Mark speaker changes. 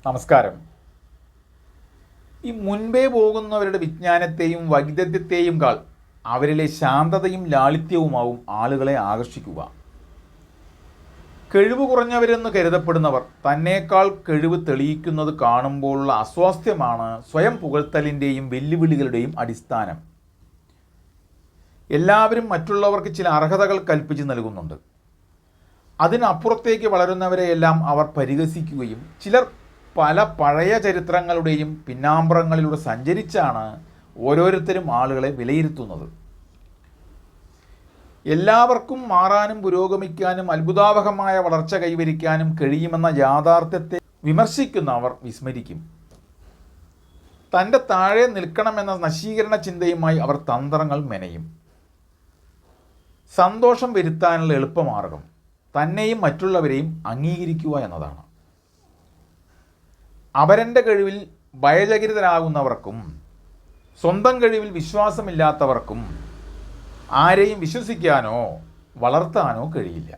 Speaker 1: നമസ്കാരം. ഈ മുൻപേ പോകുന്നവരുടെ വിജ്ഞാനത്തെയും വൈദഗ്ധ്യത്തെയും കാൾ അവരിലെ ശാന്തതയും ലാളിത്യവുമാവും ആളുകളെ ആകർഷിക്കുക. കഴിവ് കുറഞ്ഞവരെന്ന് കരുതപ്പെടുന്നവർ തന്നേക്കാൾ കഴിവ് തെളിയിക്കുന്നത് കാണുമ്പോഴുള്ള അസ്വാസ്ഥ്യമാണ് സ്വയം പുകഴ്ത്തലിൻ്റെയും വെല്ലുവിളികളുടെയും അടിസ്ഥാനം. എല്ലാവരും മറ്റുള്ളവർക്ക് ചില അർഹതകൾ കൽപ്പിച്ച് നൽകുന്നുണ്ട്. അതിനപ്പുറത്തേക്ക് വളരുന്നവരെയെല്ലാം അവർ പരിഹസിക്കുകയും ചിലർ പല പഴയ ചരിത്രങ്ങളുടെയും പിന്നാമ്പുറങ്ങളിലൂടെ സഞ്ചരിച്ചാണ് ഓരോരുത്തരും ആളുകളെ വിലയിരുത്തുന്നത്. എല്ലാവർക്കും മാറാനും പുരോഗമിക്കാനും അത്ഭുതാവഹമായ വളർച്ച കൈവരിക്കാനും കഴിയുമെന്ന യാഥാർത്ഥ്യത്തെ വിമർശിക്കുന്നവർ വിസ്മരിക്കും. തൻ്റെ താഴെ നിൽക്കണമെന്ന നശീകരണ ചിന്തയുമായി അവർ തന്ത്രങ്ങൾ മെനയും. സന്തോഷം വരുത്താനുള്ള എളുപ്പമാർഗം തന്നെയും മറ്റുള്ളവരെയും അംഗീകരിക്കുക എന്നതാണ്. അവരൻ്റെ കഴിവിൽ ഭയചകിതരാകുന്നവർക്കും സ്വന്തം കഴിവിൽ വിശ്വാസമില്ലാത്തവർക്കും ആരെയും വിശ്വസിക്കാനോ വളർത്താനോ കഴിയില്ല.